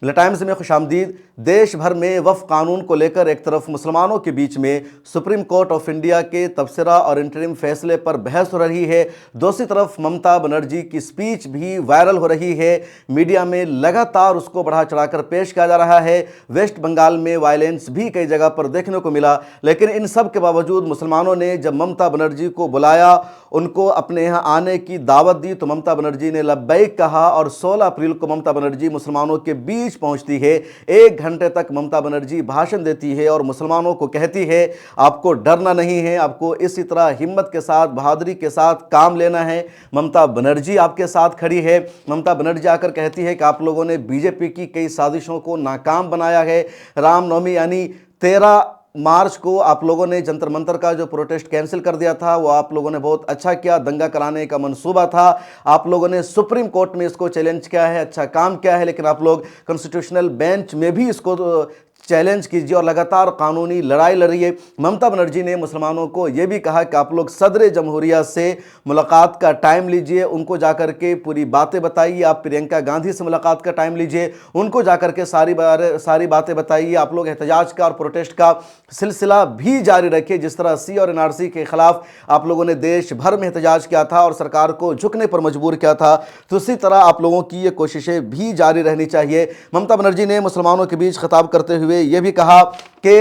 Times में खुशामदीद। देश भर में वक्फ कानून को लेकर एक तरफ मुसलमानों के बीच में सुप्रीम कोर्ट ऑफ इंडिया के तबसरा और इंटरिम फैसले पर बहस हो रही है, दूसरी तरफ ममता बनर्जी की स्पीच भी वायरल हो रही है। मीडिया में लगातार उसको बढ़ा चढ़ाकर पेश किया जा रहा है। वेस्ट बंगाल में वायलेंस भी कई जगह पर देखने को मिला, लेकिन इन सब के बावजूद मुसलमानों ने जब ममता बनर्जी को बुलाया, उनको अपने यहाँ आने की दावत दी, तो ममता बनर्जी ने लब्बैक कहा और 16 अप्रैल को ममता बनर्जी मुसलमानों के बीच पहुंचती है। 1 घंटे तक ममता बनर्जी भाषण देती है और मुसलमानों को कहती है आपको डरना नहीं है, आपको इसी तरह हिम्मत के साथ, बहादुरी के साथ काम लेना है। ममता बनर्जी आपके साथ खड़ी है। ममता बनर्जी आकर कहती है कि आप लोगों ने बीजेपी की कई साजिशों को नाकाम बनाया है। रामनवमी यानी 13 मार्च को आप लोगों ने जंतर मंतर का जो प्रोटेस्ट कैंसिल कर दिया था, वो आप लोगों ने बहुत अच्छा किया। दंगा कराने का मंसूबा था, आप लोगों ने सुप्रीम कोर्ट में इसको चैलेंज किया है, अच्छा काम किया है, लेकिन आप लोग कॉन्स्टिट्यूशनल बेंच में भी इसको चैलेंज कीजिए और लगातार कानूनी लड़ाई लड़िए। ममता बनर्जी ने मुसलमानों को यह भी कहा कि आप लोग सदर जमहूरिया से मुलाकात का टाइम लीजिए, उनको जाकर के पूरी बातें बताइए। आप प्रियंका गांधी से मुलाकात का टाइम लीजिए, उनको जाकर के सारी बातें बताइए। आप लोग एहतजाज का और प्रोटेस्ट का सिलसिला भी जारी रखिए। जिस तरह सी और एनआरसी के खिलाफ आप लोगों ने देश भर में एहतजाज किया था और सरकार को झुकने पर मजबूर किया था, तो उसी तरह आप लोगों की ये कोशिशें भी जारी रहनी चाहिए। ममता बनर्जी ने मुसलमानों के बीच खिताब करते हुए यह भी कहा कि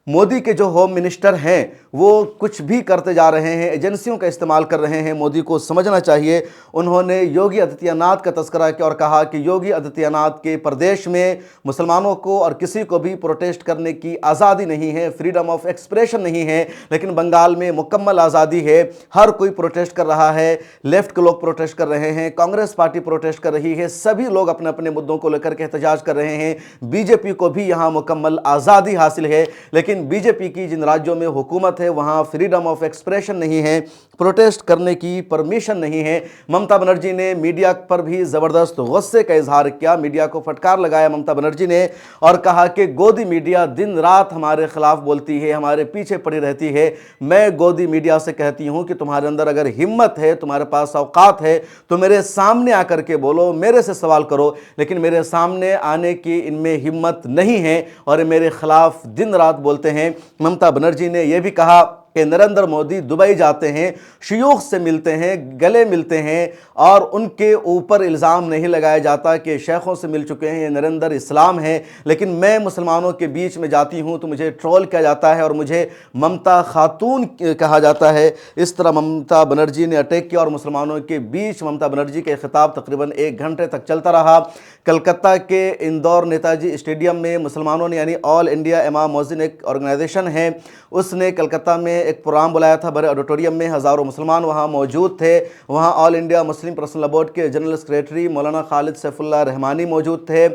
मोदी के जो होम मिनिस्टर हैं वो कुछ भी करते जा रहे हैं, एजेंसियों का इस्तेमाल कर रहे हैं, मोदी को समझना चाहिए। उन्होंने योगी आदित्यनाथ का तस्करा किया और कहा कि योगी आदित्यनाथ के प्रदेश में मुसलमानों को और किसी को भी प्रोटेस्ट करने की आज़ादी नहीं है, फ्रीडम ऑफ एक्सप्रेशन नहीं है, लेकिन बंगाल में मुकम्मल आज़ादी है। हर कोई प्रोटेस्ट कर रहा है, लेफ्ट के लोग प्रोटेस्ट कर रहे हैं, कांग्रेस पार्टी प्रोटेस्ट कर रही है, सभी लोग अपने अपने मुद्दों को लेकर के एहतजाज कर रहे हैं। बीजेपी को भी यहाँ मुकम्मल आज़ादी हासिल है, लेकिन बीजेपी की जिन राज्यों में हुकूमत है वहां फ्रीडम ऑफ एक्सप्रेशन नहीं है, प्रोटेस्ट करने की परमिशन नहीं है। ममता बनर्जी ने मीडिया पर भी जबरदस्त गुस्से का इजहार किया, मीडिया को फटकार लगाया ममता बनर्जी ने और कहा कि गोदी मीडिया दिन रात हमारे खिलाफ बोलती है, हमारे पीछे पड़ी रहती है। मैं गोदी मीडिया से कहती हूं कि तुम्हारे अंदर अगर हिम्मत है, तुम्हारे पास औकात है, तो मेरे सामने आकर के बोलो, मेरे से सवाल करो, लेकिन मेरे सामने आने की इनमें हिम्मत नहीं है और मेरे खिलाफ दिन रात बोलते हैं। ममता बनर्जी ने यह भी कहा कि नरेंद्र मोदी दुबई जाते हैं, शयूख से मिलते हैं, गले मिलते हैं और उनके ऊपर इल्ज़ाम नहीं लगाया जाता कि शेखों से मिल चुके हैं, ये नरेंद्र इस्लाम है। लेकिन मैं मुसलमानों के बीच में जाती हूं तो मुझे ट्रोल किया जाता है और मुझे ममता खातून कहा जाता है। इस तरह ममता बनर्जी ने अटैक किया और मुसलमानों के बीच ममता बनर्जी के खिताब तकरीबन 1 घंटे तक चलता रहा। कलकत्ता के इंदौर नेताजी स्टेडियम में मुसलमानों ने, यानी ऑल इंडिया इमाम मुअज्जिन एक ऑर्गेनाइजेशन है, उसने कलकत्ता में एक प्रोग्राम बुलाया था बड़े ऑडिटोरियम में, हज़ारों मुसलमान वहाँ मौजूद थे। वहाँ all India Muslim personal board के जनरल सेक्रेटरी मौलाना खालिद सैफुल्लाह रहमानी मौजूद थे,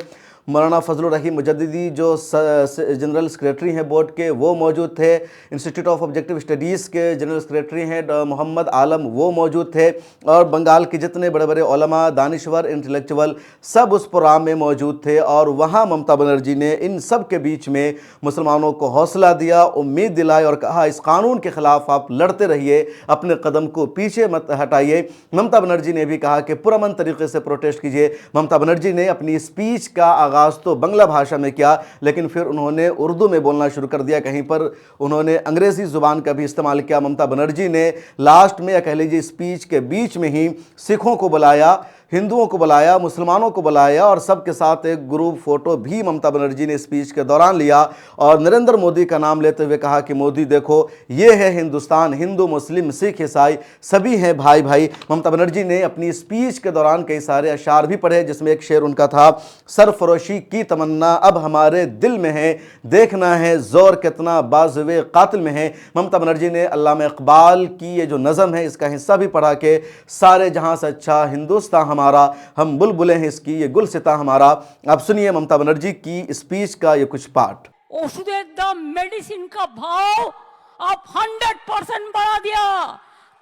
मौलाना फजलुर रहीम मुजद्दिदी जो जनरल सेक्रेटरी हैं बोर्ड के वो मौजूद थे, इंस्टीट्यूट ऑफ ऑब्जेक्टिव स्टडीज़ के जनरल सेक्रेटरी हैं मोहम्मद आलम वो मौजूद थे, और बंगाल के जितने बड़े बड़े उलमा, दानिश्वर, इंटेलेक्चुअल सब उस प्रोग्राम में मौजूद थे। और वहाँ ममता बनर्जी ने इन सब के बीच में मुसलमानों को हौसला दिया, उम्मीद दिलाई और कहा इस कानून के ख़िलाफ़ आप लड़ते रहिए, अपने कदम को पीछे मत हटाइए। ममता बनर्जी ने भी कहा कि पुरअमन तरीके से प्रोटेस्ट कीजिए। ममता बनर्जी ने अपनी स्पीच का आगाज़ तो बांग्ला भाषा में किया, लेकिन फिर उन्होंने उर्दू में बोलना शुरू कर दिया, कहीं पर उन्होंने अंग्रेज़ी ज़ुबान का भी इस्तेमाल किया। ममता बनर्जी ने लास्ट में, या कह लीजिए स्पीच के बीच में ही, सिखों को बुलाया, हिंदुओं को बुलाया, मुसलमानों को बुलाया और सबके साथ एक ग्रुप फ़ोटो भी ममता बनर्जी ने स्पीच के दौरान लिया और नरेंद्र मोदी का नाम लेते हुए कहा कि मोदी देखो ये है हिंदुस्तान, हिंदू मुस्लिम सिख ईसाई सभी हैं भाई भाई। ममता बनर्जी ने अपनी स्पीच के दौरान कई सारे अशार भी पढ़े, जिसमें एक शेर उनका था, सरफरोशी की तमन्ना अब हमारे दिल में है, देखना है जोर कितना बाजुए कातिल में है। ममता बनर्जी ने अल्लामा इकबाल की ये जो नज़म है इसका हिस्सा भी पढ़ा कि सारे जहां से अच्छा हिंदुस्तान हमारा, हम बुलबुलें हैं इसकी, ये गुलसिता हमारा। आप सुनिए ममता बनर्जी की स्पीच का ये कुछ पार्ट। ओषुधेर दाम, मेडिसिन का भाव आप 100% बढ़ा दिया,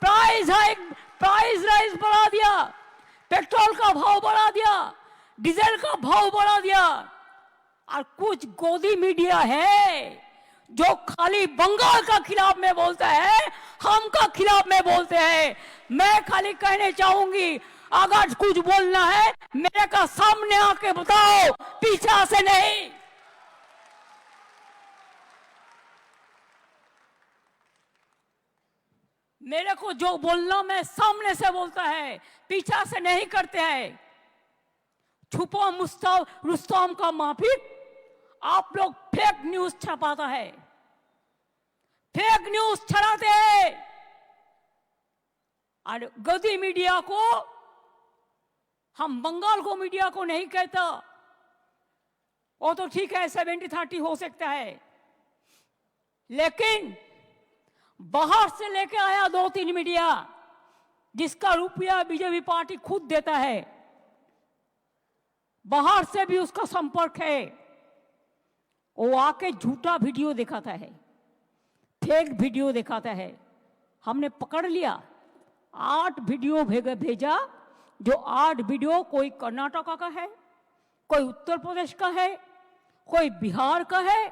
प्राइस राइज बढ़ा दिया, पेट्रोल का भाव बढ़ा दिया, डीजल का भाव बढ़ा दिया। और कुछ गोदी मीडिया है जो खाली बंगाल का खिलाफ में बोलता है, हम का खिलाफ में बोलते हैं। मैं खाली कहने चाहूंगी, अगर कुछ बोलना है मेरे का सामने आके बताओ, पीछे से नहीं। मेरे को जो बोलना मैं सामने से बोलता है, पीछे से नहीं करते हैं। छुपा रुस्तम का माफिक आप लोग फेक न्यूज छपाता है, फेक न्यूज छड़ाते हैं। और गद्दी मीडिया को, हम बंगाल को मीडिया को नहीं कहता, वो तो ठीक है 70-30 हो सकता है, लेकिन बाहर से लेके आया 2-3 मीडिया जिसका रुपया बीजेपी पार्टी खुद देता है, बाहर से भी उसका संपर्क है, वो आके झूठा वीडियो दिखाता है, फेक वीडियो दिखाता है। हमने पकड़ लिया, 8 वीडियो भेजा, जो 8 वीडियो कोई कर्नाटका का है, कोई उत्तर प्रदेश का है, कोई बिहार का है,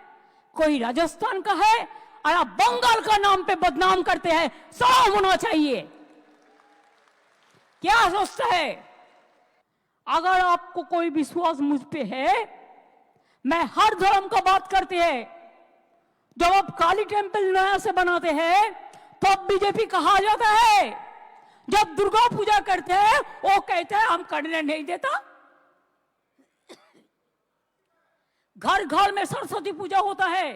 कोई राजस्थान का है, और आप बंगाल का नाम पे बदनाम करते हैं। शर्म होना चाहिए। क्या सोचता है? अगर आपको कोई विश्वास मुझ पे है, मैं हर धर्म का बात करते हैं। जब आप काली टेम्पल नया से बनाते हैं तब बीजेपी कहा जाता है, जब दुर्गा पूजा करते हैं वो कहते हैं हम करने नहीं देता। घर घर में सरस्वती पूजा होता है,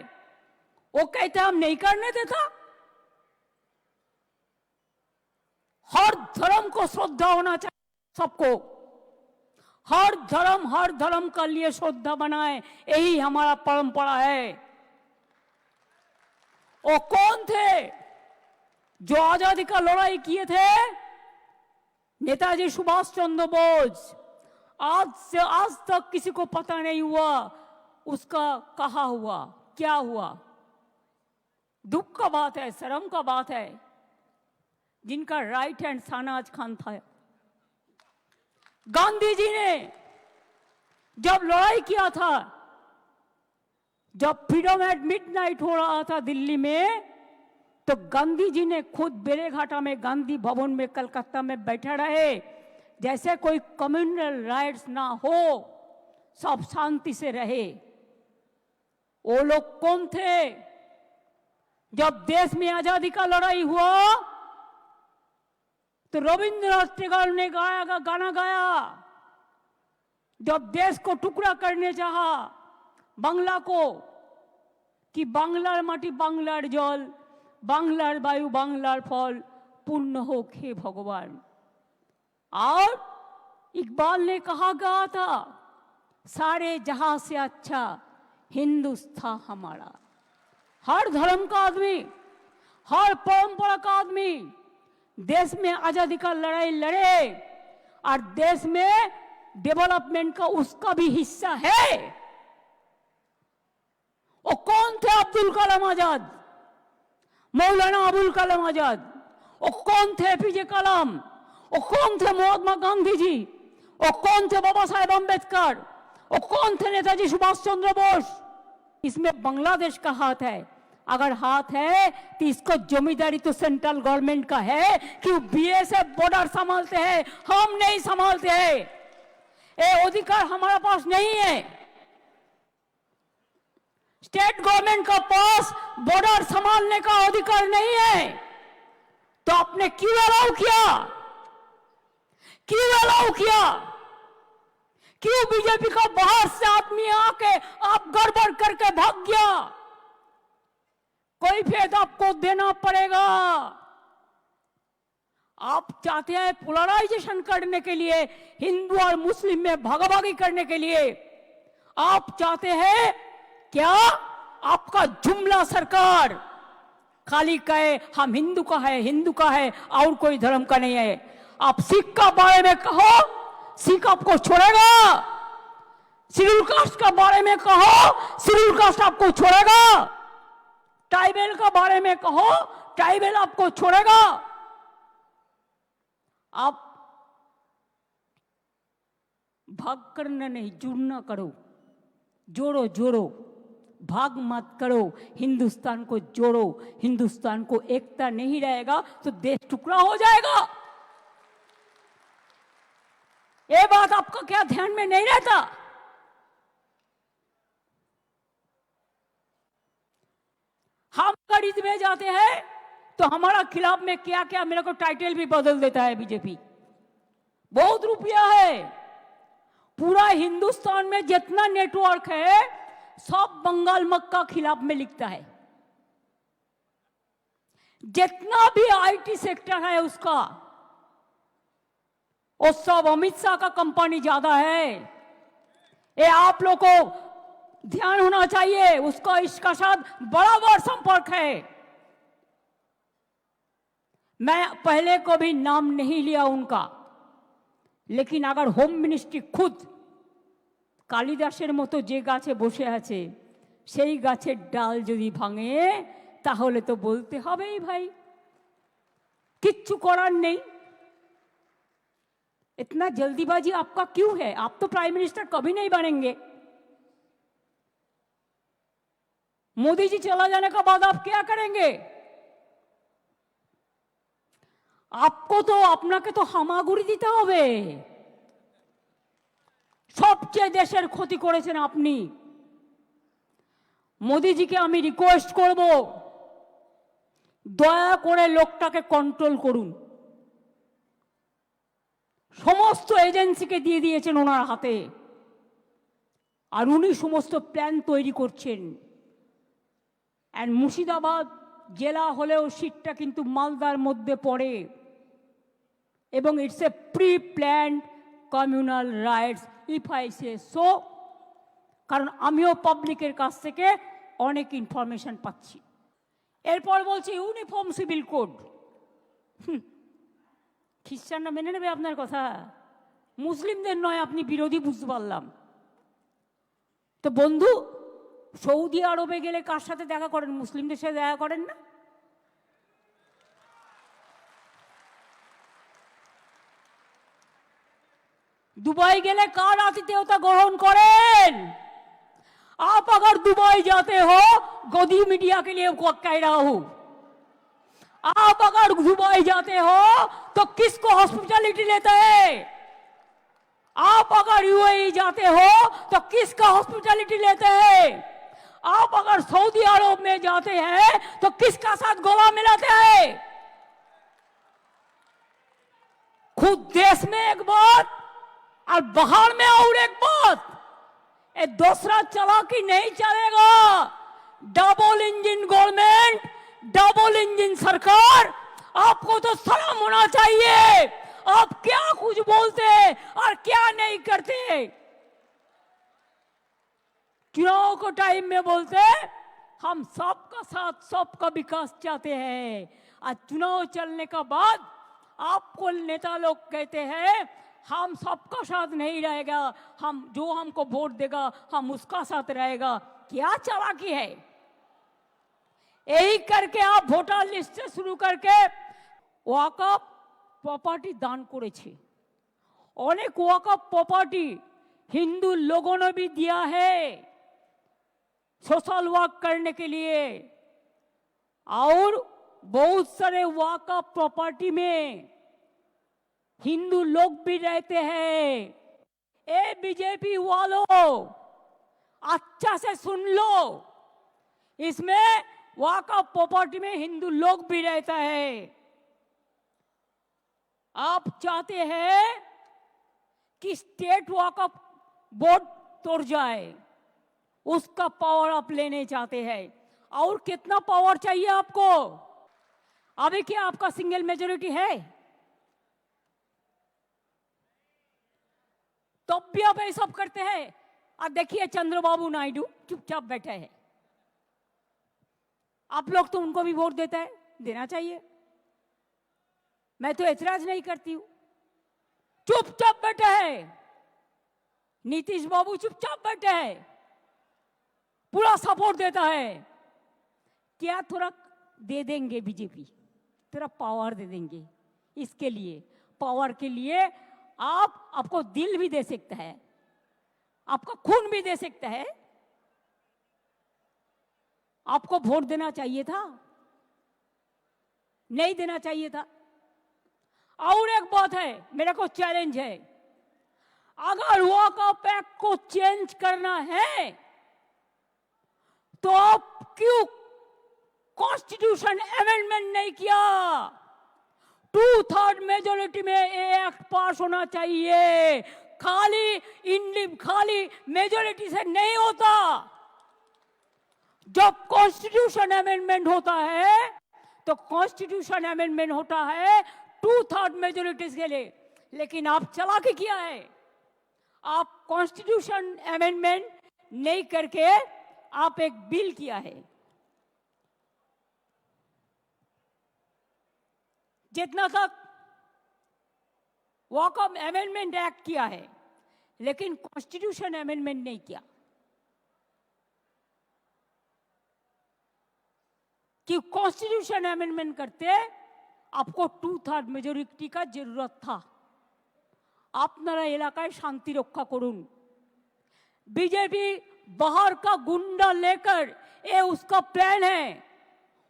वो कहते हैं हम नहीं करने देता। हर धर्म को श्रद्धा होना चाहिए सबको, हर धर्म के लिए श्रद्धा बनाए, यही हमारा परंपरा है। वो कौन थे जो आजादी का लड़ाई किए थे? नेताजी सुभाष चंद्र बोस। आज तक किसी को पता नहीं हुआ उसका कहा हुआ, क्या हुआ। दुख का बात है, शर्म का बात है। जिनका राइट हैंड शाहनवाज खान था, गांधी जी ने जब लड़ाई किया था, जब फ्रीडम एट मिडनाइट हो रहा था दिल्ली में, तो गांधी जी ने खुद बेलेघाटा में गांधी भवन में कलकत्ता में बैठे रहे, जैसे कोई कम्युनल राइट्स ना हो, सब शांति से रहे। वो लोग कौन थे? जब देश में आजादी का लड़ाई हुआ तो रविंद्रनाथ टैगोर ने गाना गाया। जब देश को टुकड़ा करने चाहा बांग्ला को, कि बांग्लार माटी बांग्लार जल, बांग्लार वायु बांग्लार फल, पूर्ण हो खे भगवान। और इकबाल ने कहा गया था, सारे जहां से अच्छा हिंदुस्तान हमारा। हर धर्म का आदमी, हर परंपरा का आदमी देश में आजादी का लड़ाई लड़े, और देश में डेवलपमेंट का उसका भी हिस्सा है। वो कौन थे? अब्दुल कलाम आजाद, मौलाना अबुल कलाम आजाद। वो कौन थे? एपीजे कलाम। वो कौन थे? महात्मा गांधी जी। वो कौन थे? बाबा साहेब अम्बेडकर। वो कौन थे? नेताजी सुभाष चंद्र बोस। इसमें बांग्लादेश का हाथ है। अगर हाथ है तो इसको जमींदारी तो सेंट्रल गवर्नमेंट का है कि बीएसएफ बॉर्डर संभालते हैं, हम नहीं संभालते हैं। ये अधिकार हमारे पास नहीं है। स्टेट गवर्नमेंट का पास बॉर्डर संभालने का अधिकार नहीं है। तो आपने क्यों अलाउ किया? क्यों अलाउ किया? क्यों बीजेपी का बाहर से आदमी आके आप गड़बड़ करके भाग गया? कोई फेद आपको देना पड़ेगा। आप चाहते हैं पोलराइजेशन करने के लिए, हिंदू और मुस्लिम में भागाभागी करने के लिए। आप चाहते हैं क्या? आपका जुमला सरकार खाली कहे हम हिंदू का है, हिंदू का है, और कोई धर्म का नहीं है। आप सिख का बारे में कहो, सिख आपको छोड़ेगा। शेड्यूल कास्ट का बारे में कहो, शेड्यूल कास्ट आपको छोड़ेगा। ट्राइबल का बारे में कहो, ट्राइबल आपको छोड़ेगा। आप भाग करना नहीं, जुड़ना करो, जोड़ो जोड़ो, भाग मत करो। हिंदुस्तान को जोड़ो। हिंदुस्तान को एकता नहीं रहेगा तो देश टुकड़ा हो जाएगा। ये बात आपका क्या ध्यान में नहीं रहता? हम खरीद में जाते हैं तो हमारा खिलाफ में क्या क्या मेरे को टाइटल भी बदल देता है बीजेपी। बहुत रुपया है, पूरा हिंदुस्तान में जितना नेटवर्क है सब बंगाल मक्का खिलाफ में लिखता है। जितना भी आईटी सेक्टर है उसका, वो सब अमित शाह का कंपनी ज्यादा है। ये आप लोग को ध्यान होना चाहिए, उसका इसका साथ बराबर संपर्क है। मैं पहले को भी नाम नहीं लिया उनका, लेकिन अगर होम मिनिस्ट्री खुद कालिदासेर मतो जे गाছে বসে আছে সেই গাছের ডাল যদি ভাঙে তাহলে তো বলতে হবেই ভাই, কিচ্ছু করার নেই। इतना जल्दीबाजी आपका क्यों है? आप तो प्राइम मिनिस्टर कभी नहीं बनेंगे। मोदी जी चला जाने के बाद आप क्या करेंगे? आपको तो আপনাকে তো হামাগুড়ি দিতে হবে। সবচেয়ে দেশের ক্ষতি করেছেন আপনি। মোদিজিকে আমি রিকোয়েস্ট করব, দয়া করে লোকটাকে কন্ট্রোল করুন। সমস্ত এজেন্সিকে দিয়ে দিয়েছেন ওনার হাতে, আর উনি সমস্ত প্ল্যান তৈরি করছেন। এন্ড মুর্শিদাবাদ জেলা হলেও সিটটা কিন্তু মালদার মধ্যে পড়ে, এবং it's a pre planned communal rights if I say so. কারণ আমিও পাবলিকের কাছ থেকে অনেক ইনফরমেশন পাচ্ছি। এরপর বলছি ইউনিফর্ম সিভিল কোড। খ্রিস্টানরা মেনে নেবে আপনার কথা? মুসলিমদের নয়, আপনি বিরোধী বুঝতে পারলাম। তো বন্ধু, সৌদি আরবে গেলে কার সাথে দেখা করেন? মুসলিমদের সাথে দেখা করেন না? दुबई गेले कार आतिथ्यता ग्रहण करें? आप अगर दुबई जाते हो, गोदी मीडिया के लिए कह रहा हूं, आप अगर दुबई जाते हो तो किसको हॉस्पिटैलिटी लेते हैं? आप अगर यूएई जाते हो तो किसका हॉस्पिटैलिटी लेते हैं? आप अगर सऊदी अरब में जाते हैं तो किसका साथ गला मिलाते हैं? खुद देश में एक बात और बाहर में और एक बात। ये दूसरा चालाकी नहीं चलेगा। Double engine government, double engine सरकार, आपको तो सलाम होना चाहिए। आप क्या कुछ बोलते और क्या नहीं करते। चुनाव को टाइम में बोलते हम सबका साथ सबका विकास चाहते हैं, और चुनाव चलने का बाद आपको नेता लोग कहते हैं हम सबका साथ नहीं रहेगा, हम जो हमको वोट देगा हम उसका साथ रहेगा। क्या चालाकी है? यही करके आप वोटर लिस्ट से शुरू करके ওয়াকফ प्रॉपर्टी दान করেছে। अनेक ওয়াকফ प्रॉपर्टी हिंदू लोगों ने भी दिया है सोशल वर्क करने के लिए, और बहुत सारे वक़्फ़ प्रॉपर्टी में हिंदू लोग भी रहते हैं। ए बीजेपी वालों, अच्छा से सुन लो, इसमें वक़्फ़ प्रॉपर्टी में हिंदू लोग भी रहता है। आप चाहते हैं कि स्टेट वक़्फ़ बोर्ड तोड़ जाए, उसका पावर आप लेने चाहते हैं। और कितना पावर चाहिए आपको? अभी क्या आपका सिंगल मेजॉरिटी है? तब भी आप ये सब करते हैं। और देखिए चंद्रबाबू नायडू चुपचाप बैठे हैं। आप लोग तो उनको भी वोट देते हैं, देना चाहिए, मैं तो ऐतराज नहीं करती हूं। चुपचाप बैठे हैं। नीतीश बाबू चुपचाप बैठे हैं, पूरा सपोर्ट देता है। क्या थोड़ा दे देंगे बीजेपी, थोड़ा पावर दे देंगे। इसके लिए पावर के लिए आपको दिल भी दे सकता है, आपका खून भी दे सकता है। आपको वोट देना चाहिए था, नहीं देना चाहिए था। और एक बात है, मेरे को चैलेंज है, अगर वॉकआउट एक्ट को चेंज करना है तो आप क्यों कॉन्स्टिट्यूशन अमेंडमेंट नहीं किया? 2/3 मेजोरिटी में ये एक्ट पास होना चाहिए, खाली मेजोरिटी से नहीं होता। जब कॉन्स्टिट्यूशन अमेंडमेंट होता है तो कॉन्स्टिट्यूशन अमेंडमेंट होता है 2/3 मेजोरिटी के लिए। लेकिन आप चालाकी किया है, आप कॉन्स्टिट्यूशन अमेंडमेंट नहीं करके आप एक बिल किया है। जितना तक वॉकआउट अमेंडमेंट एक्ट किया है, लेकिन कॉन्स्टिट्यूशन अमेंडमेंट नहीं किया। कि कॉन्स्टिट्यूशन अमेंडमेंट करते आपको 2/3 मेजोरिटी का जरूरत था। আপনারা এলাকায় शांति रक्षा করুন। बीजेपी बाहर का गुंडा लेकर ये उसका प्लान है।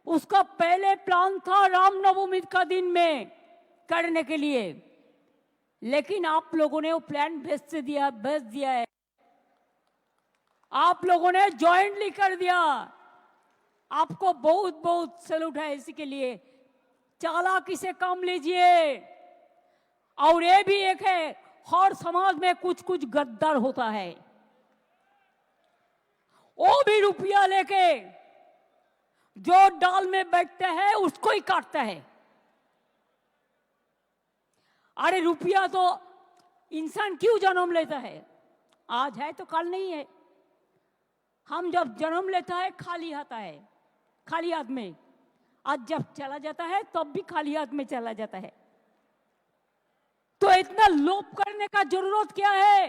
उसका पहले प्लान था रामनवमी का दिन में करने के लिए, लेकिन आप लोगों ने वो प्लान भेज दिया है। आप लोगों ने जॉइंटली कर दिया। आपको बहुत बहुत सैल्यूट है इसी के लिए। चालाकी से काम लीजिए। और ये भी एक है, हर समाज में कुछ कुछ गद्दार होता है, वो भी रुपया लेके जो डाल में बैठते हैं उसको ही काटता है। अरे रुपया तो इंसान क्यों जन्म लेता है? आज है तो कल नहीं है। हम जब जन्म लेता है खाली आता है, खाली हाथ में। आज जब चला जाता है तब भी खाली हाथ में चला जाता है। तो इतना लोभ करने का जरूरत क्या है?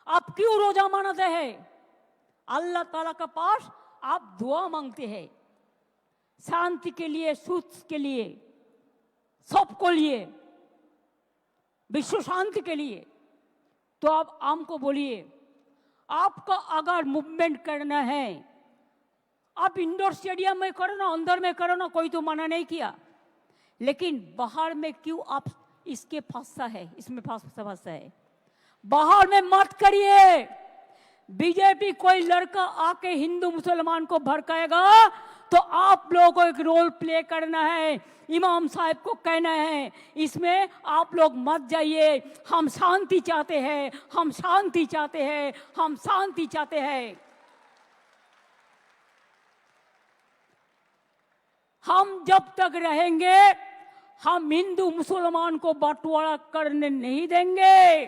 आप क्यों रोजा मनाते हैं? अल्लाह ताला के पास आप दुआ मांगते हैं, शांति के लिए, सुख के लिए, सबको लिए, विश्व शांति के लिए। तो आप हमको बोलिए, आपका अगर मूवमेंट करना है, आप इंडोर स्टेडियम में करो ना, अंदर में करो ना, कोई तो मना नहीं किया। लेकिन बाहर में क्यों आप इसके फंसा है, इसमें फंसा है। बाहर में मत करिए। बीजेपी कोई लड़का आके हिंदू मुसलमान को भड़काएगा तो आप लोगों को एक रोल प्ले करना है। इमाम साहब को कहना है, इसमें आप लोग मत जाइए। हम शांति चाहते हैं, हम शांति चाहते हैं, हम शांति चाहते हैं। हम जब तक रहेंगे हम हिंदू मुसलमान को बंटवारा करने नहीं देंगे।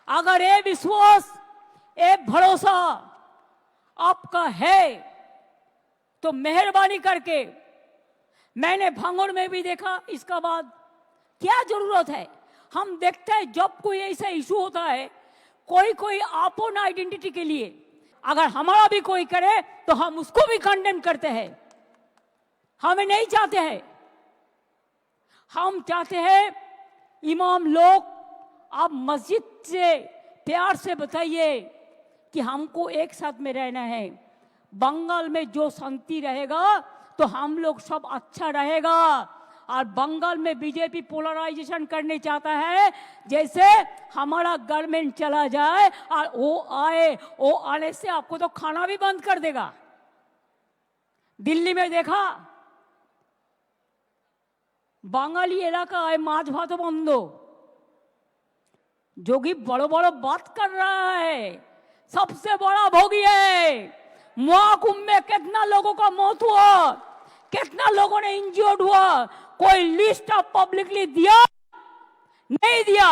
अगर ये विश्वास, ये भरोसा आपका है तो मेहरबानी करके, मैंने भांगड़ में भी देखा, इसका बाद क्या जरूरत है? हम देखते हैं जब कोई ऐसा इशू होता है, कोई अपन आइडेंटिटी के लिए अगर हमारा भी कोई करे तो हम उसको भी कंडेम करते हैं। हमें नहीं चाहते हैं। हम चाहते हैं इमाम लोग, आप मस्जिद से प्यार से बताइए कि हमको एक साथ में रहना है। बंगाल में जो शांति रहेगा तो हम लोग सब अच्छा रहेगा। और बंगाल में बीजेपी पोलराइजेशन करने चाहता है, जैसे हमारा गवर्नमेंट चला जाए और वो आने से आपको तो खाना भी बंद कर देगा। दिल्ली में देखा, बांगाली इलाका माछ भात बंद। जोगी बड़ो बड़ो बात कर रहा है, सबसे बड़ा भोगी है। महाकुंभ में कितना लोगों का मौत हुआ, कितना लोगों ने इंजर्ड हुआ, कोई लिस्ट ऑफ पब्लिकली दिया? नहीं दिया।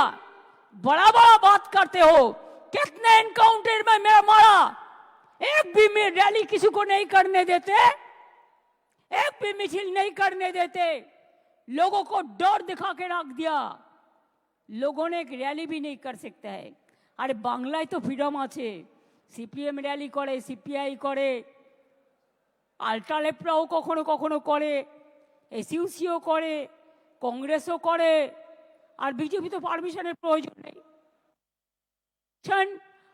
बड़ा बड़ा बात करते हो। कितने एनकाउंटर में मेरा मारा, एक भी में रैली किसी को नहीं करने देते, एक भी मिছিল नहीं करने देते। लोगों को डर दिखा के रख दिया। लोगों ने एक रैली भी नहीं कर सकता है। अरे बांग्लाয় तो फ्रीडम আছে, সিপিএম रैली करे, সিপিআই करे, আলট্রালেফরাও কখনো কখনো করে, এসইউসিও করে, কংগ্রেসও করে, আর বিজেপি তো পারমিশনের প্রয়োজন নেই।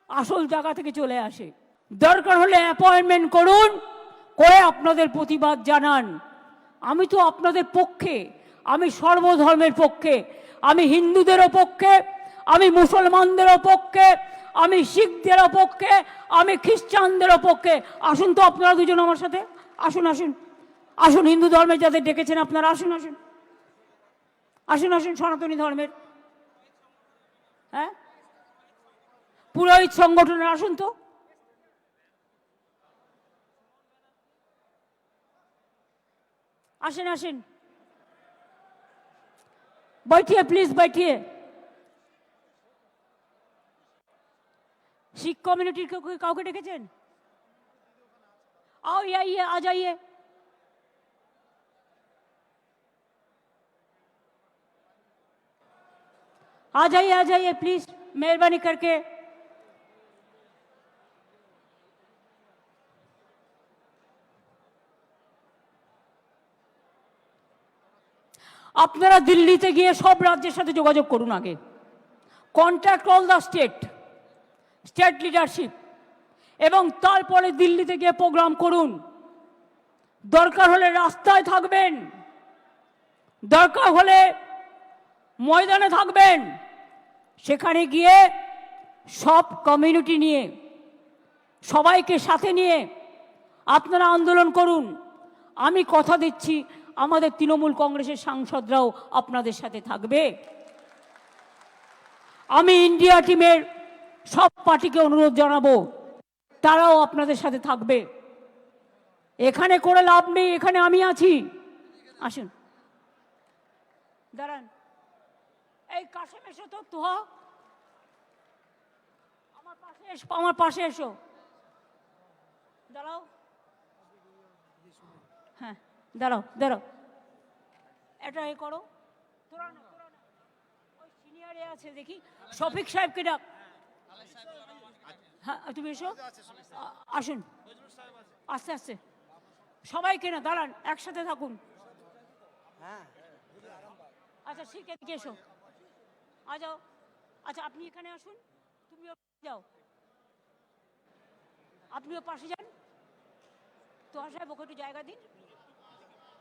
আসল জায়গা থেকে চলে আসে। দরকার হলে অ্যাপয়েন্টমেন্ট করুন, করে আপনাদের প্রতিবাদ জানান। আমি তো আপনাদের পক্ষে, আমি সর্বধর্মের পক্ষে। আমি হিন্দুদেরও পক্ষে, আমি মুসলমানদেরও পক্ষে, আমি শিখদেরও পক্ষে, আমি খ্রিস্টানদেরও পক্ষে। আসুন তো আপনারা দুজন আমার সাথে, আসুন আসুন আসুন, হিন্দু ধর্মের যাদের ডেকেছেন আপনারা আসুন আসুন আসুন আসুন, সনাতনী ধর্মের, হ্যাঁ, পুরোহিত সংগঠনের আসুন তো। আসেন আসেন, बैठिए प्लीज बैठिए। শিখ কমিউনিটির কাউকে ডেকেছেন? आओ ये आइए, आ जाइए। आ जाइए प्लीज, मेहरबानी करके। আপনারা দিল্লিতে গিয়ে সব রাজ্যের সাথে যোগাযোগ করুন আগে, contact all the state leadership, এবং তারপরে দিল্লিতে গিয়ে প্রোগ্রাম করুন। দরকার হলে রাস্তায় থাকবেন, দরকার হলে ময়দানে থাকবেন, সেখানে গিয়ে সব কমিউনিটি নিয়ে, সবাইকে সাথে নিয়ে আপনারা আন্দোলন করুন। আমি কথা দিচ্ছি আমাদের তৃণমূল কংগ্রেসের সাংসদরাও আপনাদের সাথে থাকবে। আমি ইন্ডিয়া টিমের সব পার্টিকে অনুরোধ জানাবো, তারাও আপনাদের সাথে থাকবে। এখানে করে লাভ নেই, এখানে আমি আছি। আসুন, দাঁড়ান, এই কাশেম এসো তো, তোহা আমার পাশে এসো, দাঁড়াও, হ্যাঁ দাঁড়াও দাঁড়াও, এটা এ করো, তোরা না ওই সিনিয়রে আছে দেখি, শফিক সাহেবকে ডাক। হ্যাঁ তুমি এসো, আসুন আস্তে আস্তে, সবাইকে না, দাঁড়ান একসাথে থাকুন। আচ্ছা ঠিক আছে, এসো, আ যাও। আচ্ছা আপনি এখানে আসুন, তুমিও যাও, আপনিও পাশে যান। তো সাহেব ওকে একটু জায়গা দিন,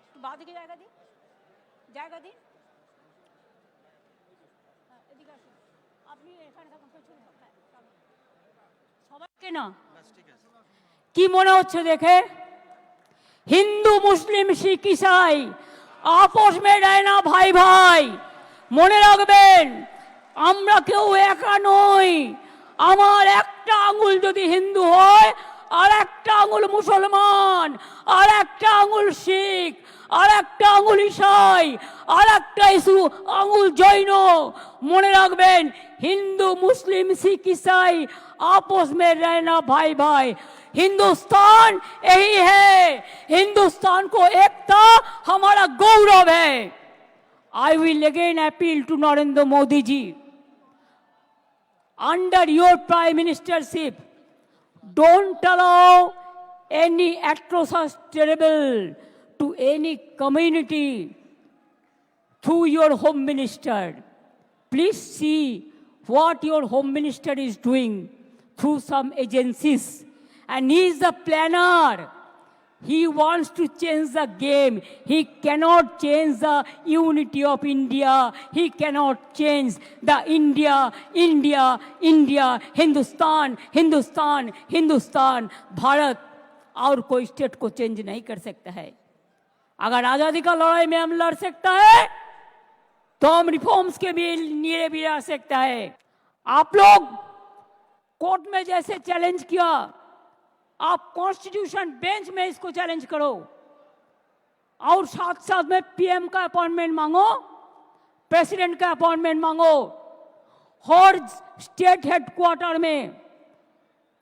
একটু বাঁ দিকে জায়গা দিন, জায়গা দিন। হ্যাঁ এদিকে আসুন, আপনি এখানে থাকুন, পেছনে সবাইকে না। কি মনে হচ্ছে দেখে? হিন্দু মুসলিম শিখ ইসাই আপোষ মে রয় না ভাই ভাই। মনে রাখবেন, আমরা কেউ একা নই। আমার একটা আঙুল যদি হিন্দু হয়, আর একটা আঙুল মুসলমান, আর একটা আঙুল শিখ, আর একটা আঙুল ইসাই, আর একটা আঙুল জৈন। মনে রাখবেন, হিন্দু মুসলিম শিখ ইসাई आपस में रहना भाई भाई। हिंदुस्तान यही है, हिंदुस्तान को एकता हमारा गौरव है। I will again appeal to Narendra Modi ji, under your prime ministership, don't allow any atrocious terrible to any community through your home minister. Please see what your home minister is doing through some agencies, and he is the planner. He wants to change the game. He cannot change the unity of India. He cannot change the India, Hindustan, Hindustan, Hindustan, Bharat। और कोई state को change नहीं कर सकता है। अगर आजादी का लड़ाई में हम लड़ सकता है, तो हम रिफॉर्म्स के भी लिए भी आ सकता है। आप लोग कोर्ट में जैसे चैलेंज किया, आप कॉन्स्टिट्यूशन बेंच में इसको चैलेंज करो, और साथ साथ में पीएम का अपॉइंटमेंट मांगो, प्रेसिडेंट का अपॉइंटमेंट मांगो। हर स्टेट हेडक्वार्टर में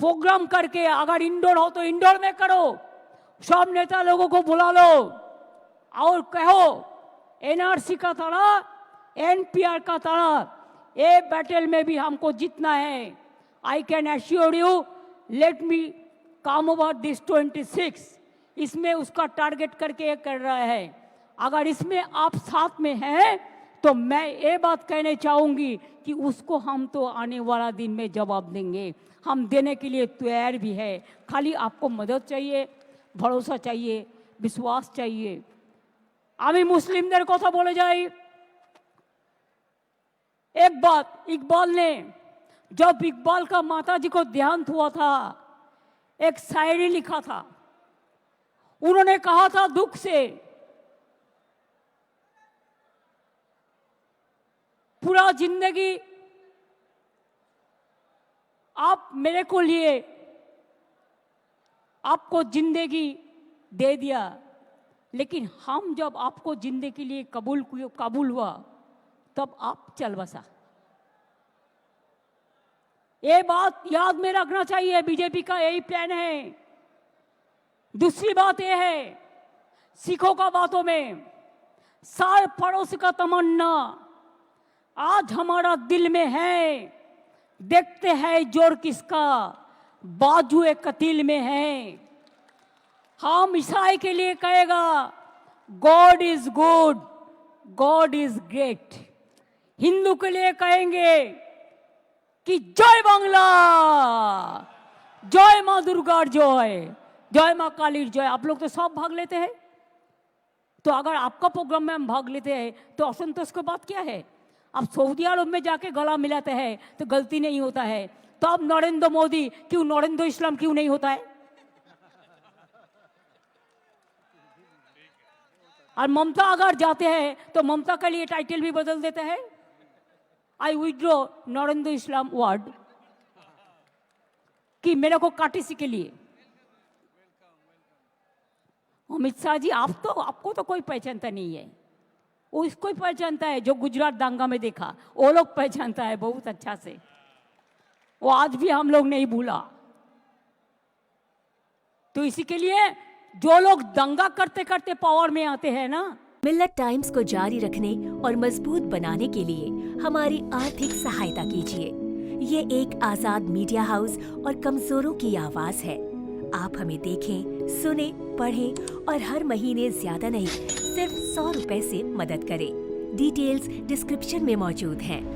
प्रोग्राम करके, अगर इंडोर हो तो इंडोर में करो, सब नेता लोगों को बुला लो और कहो एनआरसी का तरह, एनपीआर का तरह ये बैटल में भी हमको जीतना है। I can assure you, let me come over this 26, इसमें उसका टारगेट करके ये कर रहा है। अगर इसमें आप साथ में हैं, तो मैं ये बात कहने चाहूँगी कि उसको हम तो आने वाला दिन में जवाब देंगे। हम देने के लिए तैयार भी है, खाली आपको मदद चाहिए, भरोसा चाहिए, विश्वास चाहिए। আমি মুসলিমদের কথা বলে যাই। एक बात इकबाल ने, जब इकबाल का माताजी को देहांत हुआ था, एक शायरी लिखा था। उन्होंने कहा था दुख से, पूरा जिंदगी आप मेरे को लिए, आपको जिंदगी दे दिया, लेकिन हम जब आपको जिंदगी के लिए कबूल हुआ तब आप चल बसा। ये बात याद में रखना चाहिए, बीजेपी का यही प्लान है। दूसरी बात यह है, सिखों का बातों में सार पड़ोस का तमन्ना आज हमारा दिल में है, देखते हैं जोर किसका बाजुए कतील में है। हम ईसाई के लिए कहेगा God is good, God is great. Hindu के लिए कहेंगे कि जय बांग्ला, जय मां दुर्गा जय, जय मां काली जय। आप लोग तो सब भाग लेते हैं, तो अगर आपका प्रोग्राम में हम भाग लेते हैं तो असंतोष की बात क्या है? आप सऊदी अरब में जाके गला मिलाते हैं तो गलती नहीं होता है, तो अब नरेंद्र मोदी क्यों, नरेंद्र इस्लाम क्यों नहीं होता है? और ममता अगर जाते हैं तो ममता के लिए टाइटल भी बदल देते हैं, आई विड्रॉ नरेंद्र इस्लाम वर्ड, कि मेरे को काटीसी के लिए। अमित शाह जी, आपको तो कोई पहचानता नहीं है, वो इसको ही पहचानता है जो गुजरात दांगा में देखा, वो लोग पहचानता है बहुत अच्छा से, वो आज भी हम लोग नहीं भूला। तो इसी के लिए जो लोग दंगा करते करते पावर में आते हैं ना। मिल्लत टाइम्स को जारी रखने और मजबूत बनाने के लिए हमारी आर्थिक सहायता कीजिए। ये एक आजाद मीडिया हाउस और कमजोरों की आवाज है। आप हमें देखें, सुने, पढ़ें और हर महीने ज्यादा नहीं, सिर्फ 100 रुपए से मदद करें। डिटेल्स डिस्क्रिप्शन में मौजूद हैं।